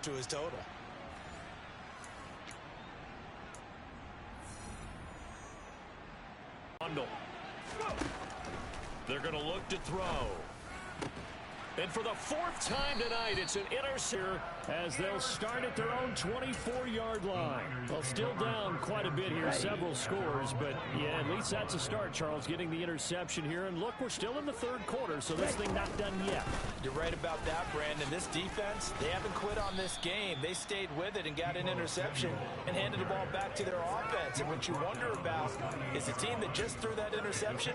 to his total. Bundle. They're going to look to throw. And for the fourth time tonight, it's an interception as they'll start at their own 24-yard line. Well, still down quite a bit here, several scores, but yeah, at least that's a start, Charles, getting the interception here. And look, we're still in the third quarter, so this thing not done yet. You're right about that, Brandon. This defense, they haven't quit on this game. They stayed with it and got an interception and handed the ball back to their offense. And what you wonder about is the team that just threw that interception,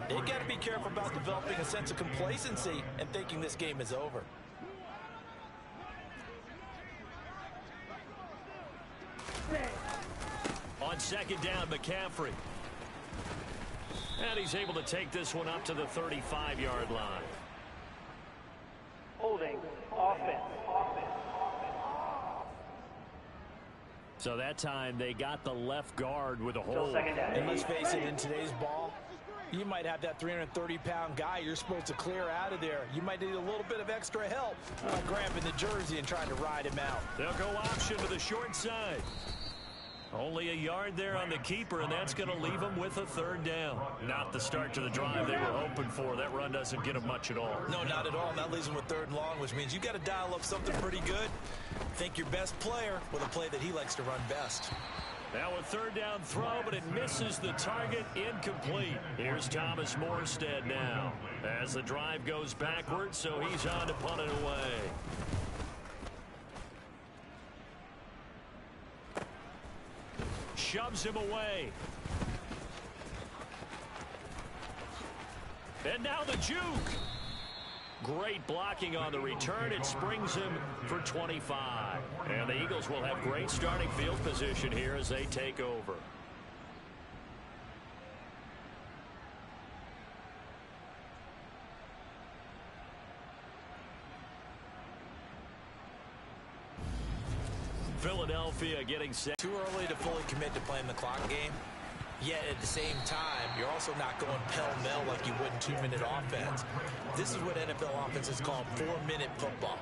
they got to be careful about developing a sense of complacency and thinking this game is over. On second down, McCaffrey. And he's able to take this one up to the 35-yard line. Holding offense. So that time they got the left guard with a hold. And let's face it, in today's ball, you might have that 330-pound guy you're supposed to clear out of there. You might need a little bit of extra help grabbing the jersey and trying to ride him out. They'll go option to the short side. Only a yard there on the keeper, and that's going to leave them with a third down. Not the start to the drive they were hoping for. That run doesn't get them much at all. No, not at all. And that leaves them with third and long, which means you got to dial up something pretty good. Think your best player with a play that he likes to run best. Now a third down throw, but it misses the target, incomplete. Here's Thomas Morstead now as the drive goes backwards, so he's on to punt it away. Shoves him away. And now the juke. Great blocking on the return. It springs him for 25. And the Eagles will have great starting field position here as they take over. Philadelphia getting set. Too early to fully commit to playing the clock game. Yet at the same time, you're also not going pell-mell like you would in two-minute offense. This is what NFL offenses call 4-minute football.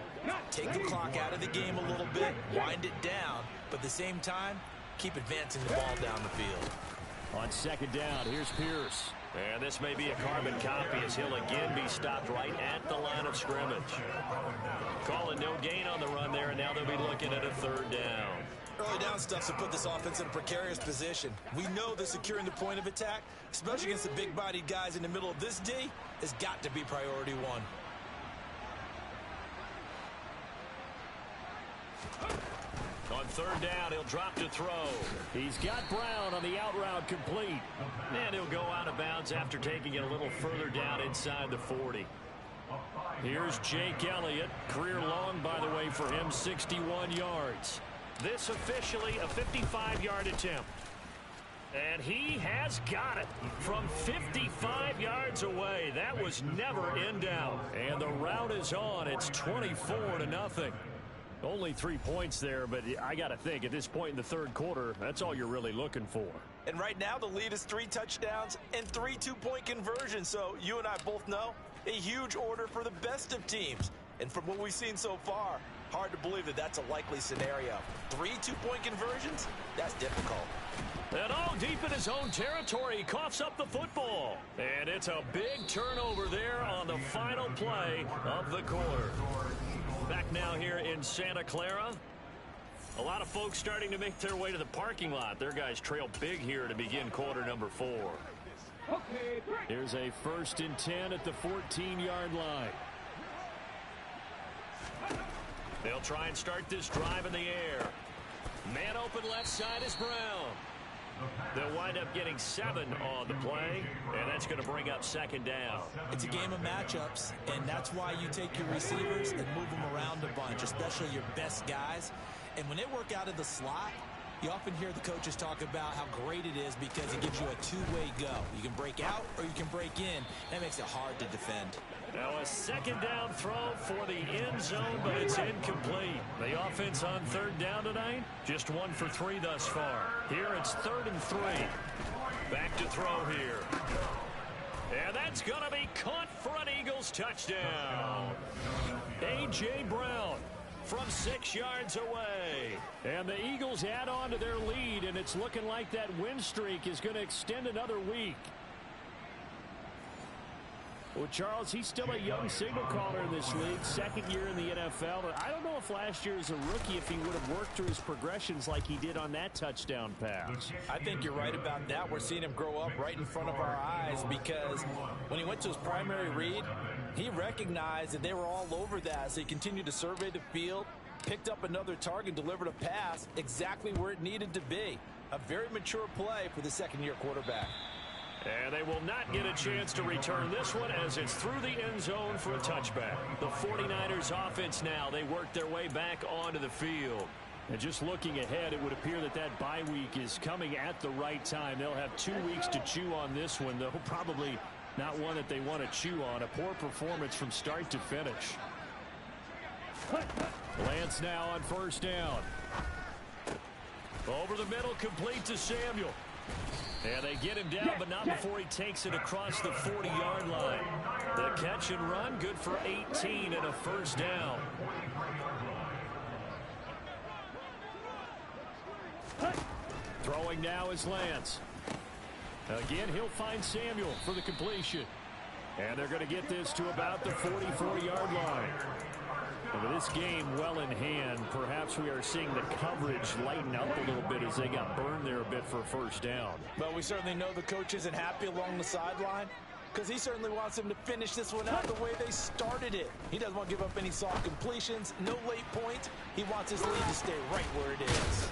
Take the clock out of the game a little bit, wind it down, but at the same time, keep advancing the ball down the field. On second down, here's Pierce. And this may be a carbon copy as he'll again be stopped right at the line of scrimmage. Calling no gain on the run there, and now they'll be looking at a third down. Early down stuff to put this offense in a precarious position. We know that securing the point of attack, especially against the big-bodied guys in the middle of this D, has got to be priority one. On third down, he'll drop to throw. He's got Brown on the out route complete. And he'll go out of bounds after taking it a little further down inside the 40. Here's Jake Elliott. Career long, by the way, for him, 61 yards. This officially a 55-yard attempt. And he has got it from 55 yards away. That was never in doubt. And the route is on. It's 24-0. Only 3 points there, but I got to think at this point in the third quarter, that's all you're really looking for. And right now the lead is 3 touchdowns and 3 two-point conversions. So you and I both know a huge order for the best of teams. And from what we've seen so far, hard to believe that that's a likely scenario. 3 two-point conversions? That's difficult. And all deep in his own territory, he coughs up the football. And it's a big turnover there on the final play of the quarter. Back now here in Santa Clara. A lot of folks starting to make their way to the parking lot. Their guys trail big here to begin quarter number 4. Here's a 1st and 10 at the 14-yard line. They'll try and start this drive in the air. Man open left side is Brown. They'll wind up getting 7 on the play, and that's going to bring up second down. It's a game of matchups, and that's why you take your receivers and move them around a bunch, especially your best guys. And when they work out of the slot, you often hear the coaches talk about how great it is because it gives you a two-way go. You can break out or you can break in. That makes it hard to defend. Now a second down throw for the end zone, but it's incomplete. The offense on third down tonight, just 1 for 3 thus far. Here it's 3rd and 3. Back to throw here. And that's going to be caught for an Eagles touchdown. A.J. Brown. from 6 yards away. And the Eagles add on to their lead, and it's looking like that win streak is going to extend another week. Well, Charles, he's still a young signal caller in this league, second year in the NFL. I don't know if last year as a rookie, if he would have worked through his progressions like he did on that touchdown pass. I think you're right about that. We're seeing him grow up right in front of our eyes because when he went to his primary read, he recognized that they were all over that. So he continued to survey the field, picked up another target, delivered a pass exactly where it needed to be. A very mature play for the second-year quarterback. And they will not get a chance to return this one as it's through the end zone for a touchback. The 49ers offense now, they work their way back onto the field. And just looking ahead, it would appear that that bye week is coming at the right time. They'll have 2 weeks to chew on this one, though probably not one that they want to chew on. A poor performance from start to finish. Lance now on first down. Over the middle, complete to Samuel. And they get him down, but not before he takes it across the 40-yard line. The catch and run, good for 18 and a first down. Throwing now is Lance. Again, he'll find Samuel for the completion. And they're going to get this to about the 44-yard line. And with this game well in hand, perhaps we are seeing the coverage lighten up a little bit as they got burned there a bit for a first down. But we certainly know the coach isn't happy along the sideline because he certainly wants them to finish this one out the way they started it. He doesn't want to give up any soft completions, no late points. He wants his lead to stay right where it is.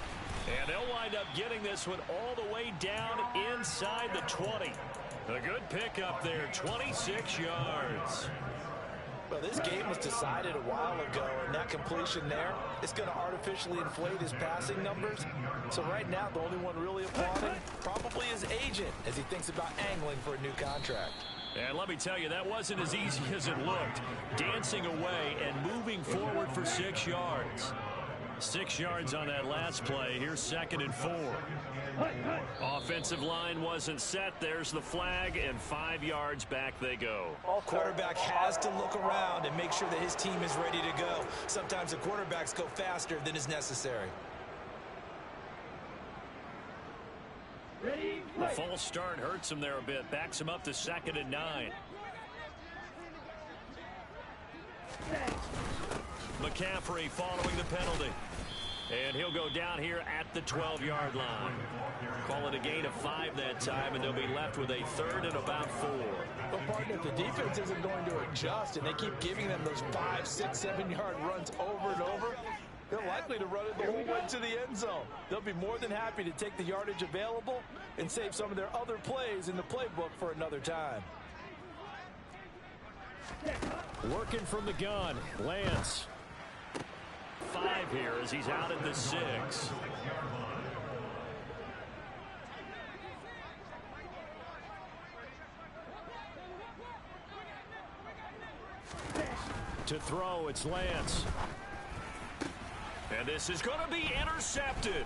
And they'll wind up getting this one all the way down inside the 20. A good pickup there, 26 yards. Well, this game was decided a while ago, and that completion there is going to artificially inflate his passing numbers. So right now, the only one really applauding probably his agent as he thinks about angling for a new contract. And let me tell you, that wasn't as easy as it looked. Dancing away and moving forward for 6 yards. 6 yards on that last play. Here's 2nd and 4. Offensive line wasn't set. There's the flag, and 5 yards back they go. Quarterback has to look around and make sure that his team is ready to go. Sometimes the quarterbacks go faster than is necessary. The false start hurts him there a bit. Backs him up to 2nd and 9. McCaffrey following the penalty. And he'll go down here at the 12-yard line. Call it a gain of 5 that time, and they'll be left with a 3rd and about 4. Well, partner, if the defense isn't going to adjust and they keep giving them those 5, 6, 7-yard runs over and over, they're likely to run it the whole way to the end zone. They'll be more than happy to take the yardage available and save some of their other plays in the playbook for another time. Working from the gun, Lance. 5 here as he's out at the 6. To throw, it's Lance. And this is going to be intercepted.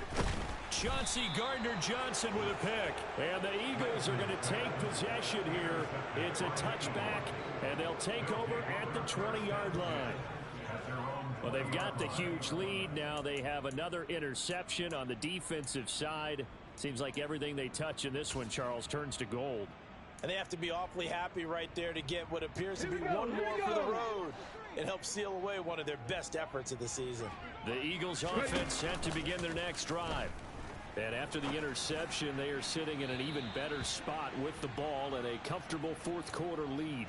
Chauncey Gardner-Johnson with a pick. And the Eagles are going to take possession here. It's a touchback, and they'll take over at the 20-yard line. Well, they've got the huge lead. Now they have another interception on the defensive side. Seems like everything they touch in this one, Charles, turns to gold. And they have to be awfully happy right there to get what appears to be one more for the road. It helps seal away one of their best efforts of the season. The Eagles offense set to begin their next drive. And after the interception, they are sitting in an even better spot with the ball and a comfortable fourth-quarter lead.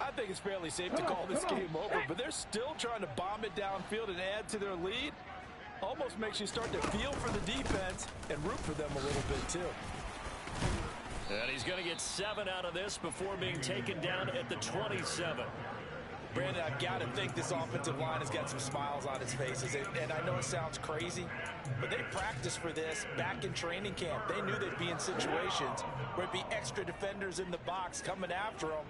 I think it's fairly safe to call this game over, but they're still trying to bomb it downfield and add to their lead. Almost makes you start to feel for the defense and root for them a little bit, too. And he's going to get 7 out of this before being taken down at the 27. Brandon, I've got to think this offensive line has got some smiles on its faces. And I know it sounds crazy, but they practiced for this back in training camp. They knew they'd be in situations where it'd be extra defenders in the box coming after them,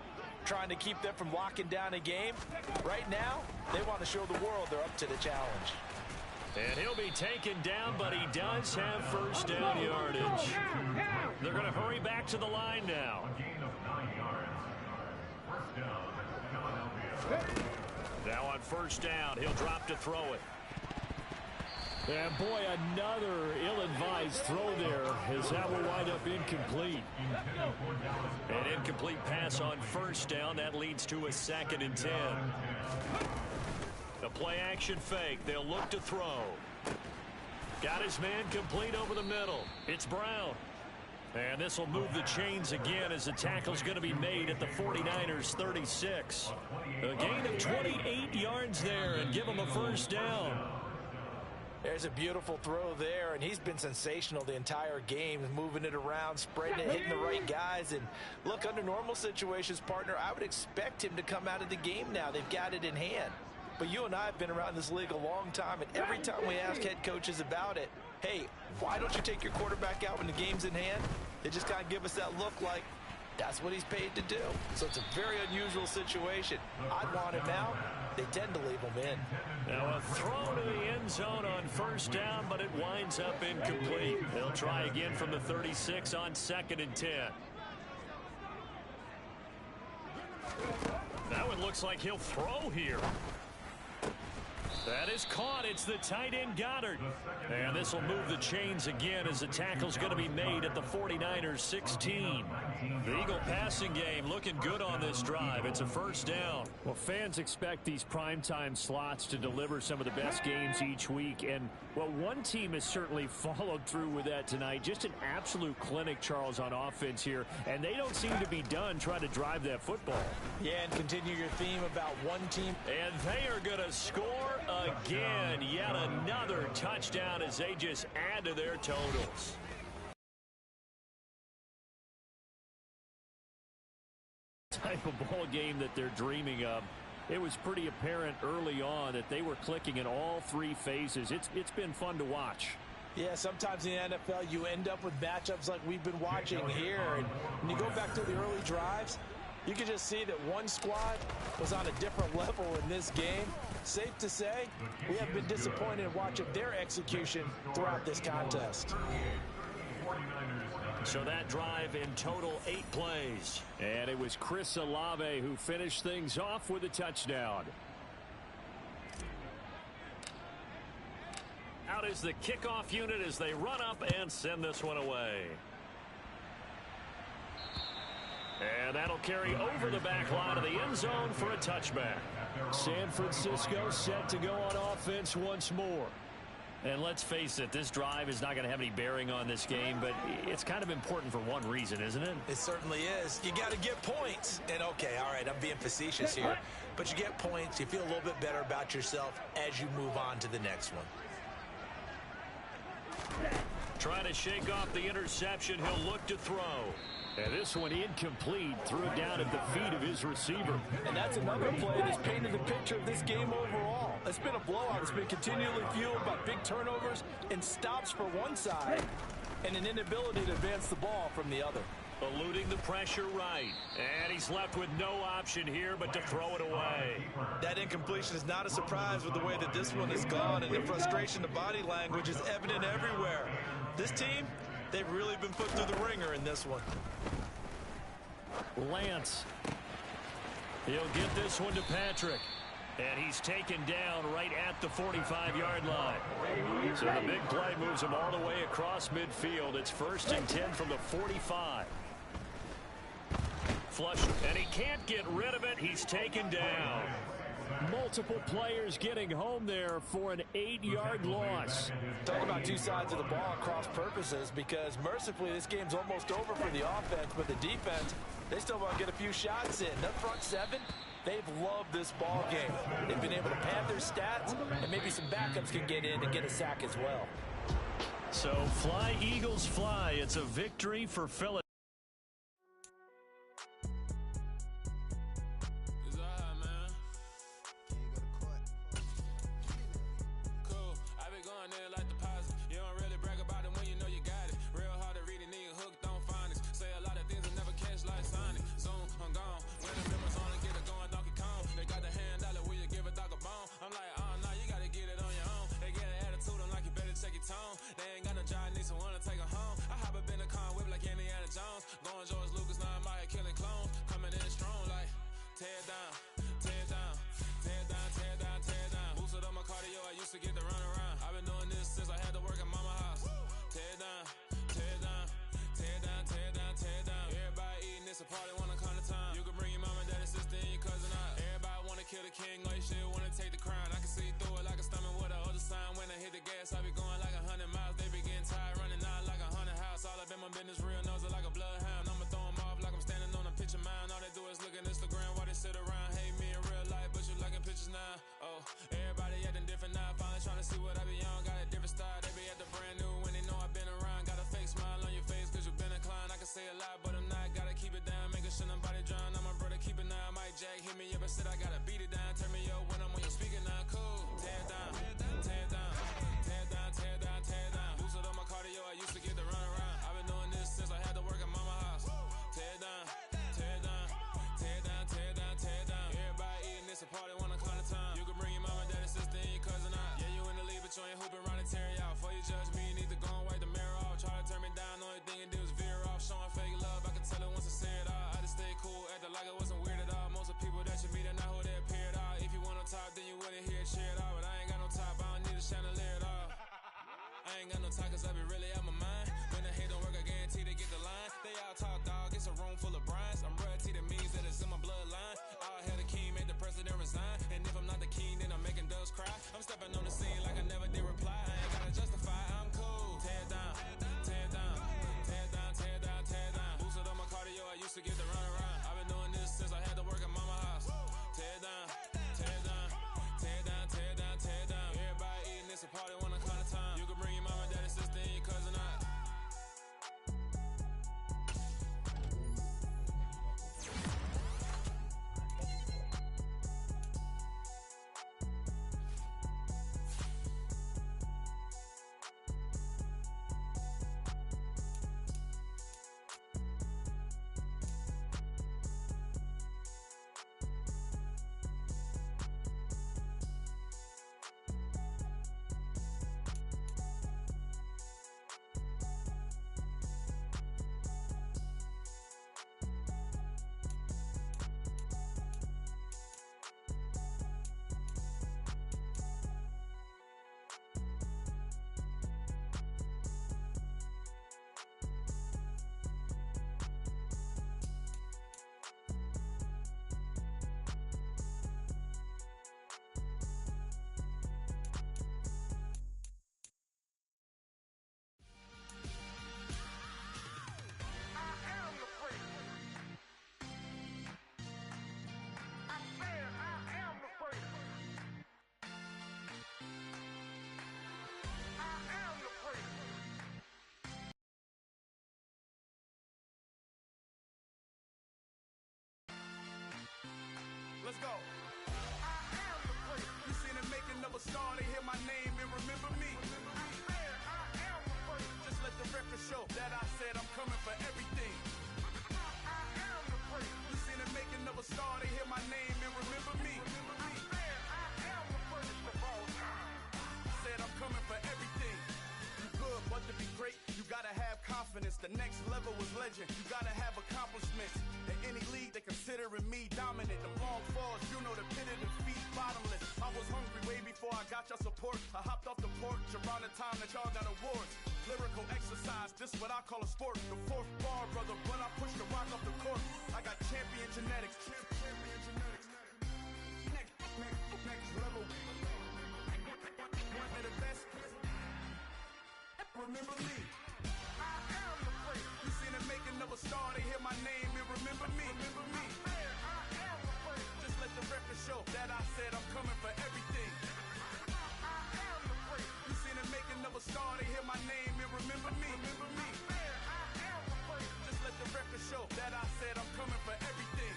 trying to keep them from locking down a game. Right now, they want to show the world they're up to the challenge. And he'll be taken down, but he does have first down yardage. They're going to hurry back to the line now. Now on first down, he'll drop to throw it. And boy, another ill-advised throw there, as that will wind up incomplete. An incomplete pass on first down. That leads to a 2nd and 10. The play-action fake. They'll look to throw. Got his man complete over the middle. It's Brown. And this will move the chains again as the tackle's going to be made at the 49ers 36. A gain of 28 yards there and give him a first down. There's a beautiful throw there, and he's been sensational the entire game, moving it around, spreading it, hitting the right guys. And look, under normal situations, partner, I would expect him to come out of the game now. They've got it in hand. But you and I have been around this league a long time, and every time we ask head coaches about it, hey, why don't you take your quarterback out when the game's in hand? They just kind of give us that look like that's what he's paid to do. So it's a very unusual situation. I'd want him out. They tend to leave him in. Now a throw to the end zone on first down, but it winds up incomplete. They'll try again from the 36 on 2nd and 10. That one looks like he'll throw here. That is caught. It's the tight end Goddard. And this will move the chains again as the tackle's going to be made at the 49ers 16. The Eagle passing game looking good on this drive. It's a first down. Well, fans expect these primetime slots to deliver some of the best games each week. And, well, one team has certainly followed through with that tonight. Just an absolute clinic, Charles, on offense here. And they don't seem to be done trying to drive that football. Yeah, and continue your theme about one team. And they are going to score again. Yet another touchdown as they just add to their totals. Type of ball game that they're dreaming of. It was pretty apparent early on that they were clicking in all three phases. It's been fun to watch. Yeah, sometimes in the NFL you end up with matchups like we've been watching here. And when you go back to the early drives, you can just see that one squad was on a different level in this game. Safe to say, we have been disappointed in watching their execution throughout this contest. So that drive in total 8 plays. And it was Chris Olave who finished things off with a touchdown. Out is the kickoff unit as they run up and send this one away. And that'll carry over the back line of the end zone for a touchback. San Francisco set to go on offense once more. And let's face it, this drive is not going to have any bearing on this game, but it's kind of important for one reason, isn't it? It certainly is. You got to get points. And, okay, all right, I'm being facetious here. But you get points, you feel a little bit better about yourself as you move on to the next one. Trying to shake off the interception. He'll look to throw. And this one incomplete. Threw it down at the feet of his receiver. And that's another play that's painted the picture of this game overall. It's been a blowout. It's been continually fueled by big turnovers and stops for one side and an inability to advance the ball from the other. Eluding the pressure right. And he's left with no option here but to throw it away. That incompletion is not a surprise with the way that this one has gone, and the frustration, the body language is evident everywhere. This team, they've really been put through the ringer in this one. Lance. He'll get this one to Patrick. And he's taken down right at the 45-yard line. So the big play moves him all the way across midfield. It's 1st and 10 from the 45. Flush, and he can't get rid of it. He's taken down. Multiple players getting home there for an 8-yard loss. Talk about two sides of the ball across purposes, because mercifully this game's almost over for the offense, but the defense, they still want to get a few shots in. That front seven, they've loved this ball game. They've been able to pad their stats, and maybe some backups can get in and get a sack as well. So fly, Eagles, fly. It's a victory for Philadelphia. They ain't got no job, need someone to take her home. I hop up in the car, whip like Indiana Jones. Going George Lucas, now I'm out here killing clones. Coming in strong like, tear down, tear down, tear down, tear said I gotta beat it down. Turn me up when I'm on your speaker now. Cool. Tear it down, tear it down, tear it down, tear it down, tear it down. Boost it on my cardio, I used to get the run around. I've been doing this since I had to work at mama house. Tear it down, tear it down, tear it down, tear it down, tear it down. Everybody eating this a party one o'clock of time. You can bring your mama, daddy, sister, and your cousin out. Yeah, you in the league, but you ain't hooping around and tear it out. Before you judge me, you need to go and wipe the mirror off. Try to turn me down, only thing it did was veer off. Showing fake love, I can tell it once I say it all. I just stay cool, acting like it wasn't weird at all. Most of the people that you meet are not who they appear at all. If you want on top, then you wouldn't hear it cheer at all. But I ain't got no top, I don't need a chandelier at all. I ain't got no talk, cause I be really out my mind. When the hate don't work, I guarantee they get the line. They all talk, dog, it's a room full of Bryans. I'm royalty, that means that it's in my bloodline. All hail the king, make the president resign. And if I'm not the king, then I'm making doves cry. I'm stepping on the scene like I never did reply. I ain't gotta justify, I'm cool. Tear it down, tear it down, tear it down, tear it down, tear it down. Boost it on my cardio, I used to get the run around. I've been doing this since I had to work at mama house. Tear it down, tear it down, tear it down, tear it down, tear it down. Everybody eating this a party one o'clock of time. You can bring your mama, daddy, sister, and your cousin out. Let's go. I am the place. You seen the making of a star, they hear my name and remember me. I am the place. Just let the record show that I said I'm coming for everything. I am the place. You seen the making of a star, they hear my name and remember me. I am the first of all time. Said I'm coming for everything. You good, but to be great, you gotta have confidence. The next level was legend. You gotta have accomplishments. In any league, they considering me dominant. The long falls, you know the pit of defeat, bottomless. I was hungry way before I got your support. I hopped off the porch around the time that y'all got awards. Lyrical exercise, this what I call a sport. The fourth bar, brother, when I push the rock off the court. I got champion genetics. Champion genetics. Next level. One of the best. Remember me. I am the place. You seen the making of a star, they hear my name and remember me. Remember me. I am the place. Just let the record show that I said I'm coming for everything. I am the place. You seen the making of a star, they hear my name and remember me. Remember me. I am the place. Just let the record show that I said I'm coming for everything.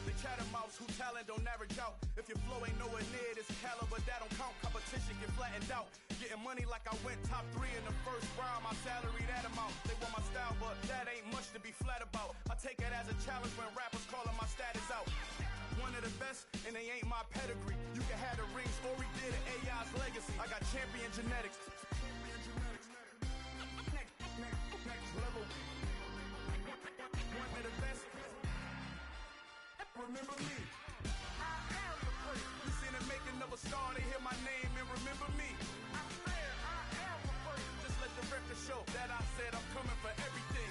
The chattermouths who talent don't average out. If your flow ain't nowhere near this caliber, that don't count. Competition get flattened out. Getting money like I went top 3 in the first round. My salary that amount. They want my style, but that ain't much to be flat about. I take it as a challenge when rappers calling my status out. One of the best, and they ain't my pedigree. You can have the rings, or we did it. AI's legacy. I got champion genetics. Next level. One of the best. Remember me. I am the place. You seen the making of a star, they hear my name and remember me. I am the place. Just let the record show that I said I'm coming for everything.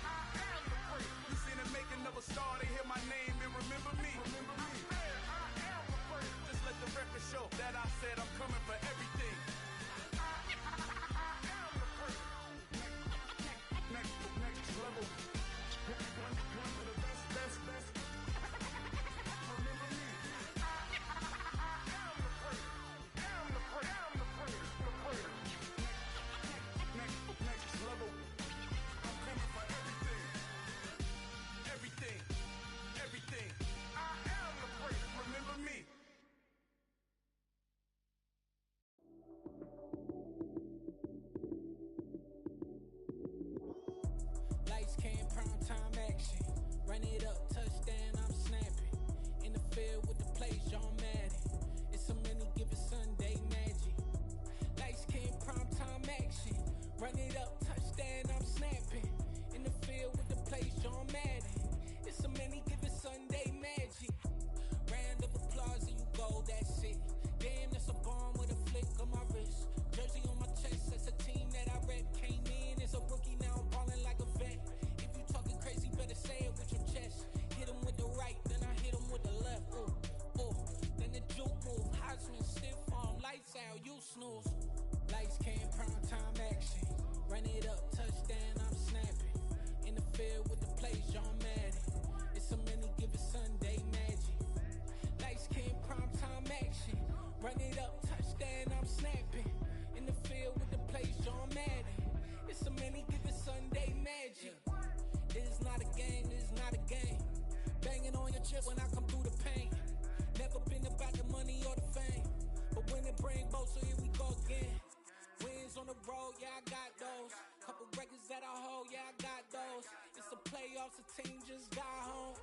I am the place. You seen the making of a star, they hear my name and remember me. Remember me. I am the place. Just let the record show that I said I'm coming for everything. I am the place. Next level. One of the best. Remember me. I am the Run it up, touchdown, I'm snapping. In the field with the plays, John Madden. It's so many given Sunday magic. Lights came primetime action. Run it up, touchdown, I'm snapping. In the field with the plays, John Madden. It's so many given Sunday magic. Round of applause and you go, that's it. Damn, that's a bomb with a flick on my wrist. Jersey on my chest, that's a team that I rep. Came in as a rookie, now I'm ballin' like a vet. If you talking crazy, better say it with your chest. Hit him with the right, then I hit him with the left. Ooh, ooh, then the juke move. Heisman stiff arm, lights out, you snooze. Lights came, prime time action. Run it up, touchdown, I'm snapping. In the field with the plays, John Madden. It's so many given Sunday magic. Lights came, prime time action. Run it up, touchdown, I'm snapping. In the field with the plays, John Madden. It's so many given Sunday magic. This is not a game, this is not a game. Banging on your chip when I come through the pain. Never been about the money or the fame. But when it bring both, so here we go again. Wins on the road, yeah, I got those. Couple records that I hold, yeah, I got those. It's the playoffs, the team just got home.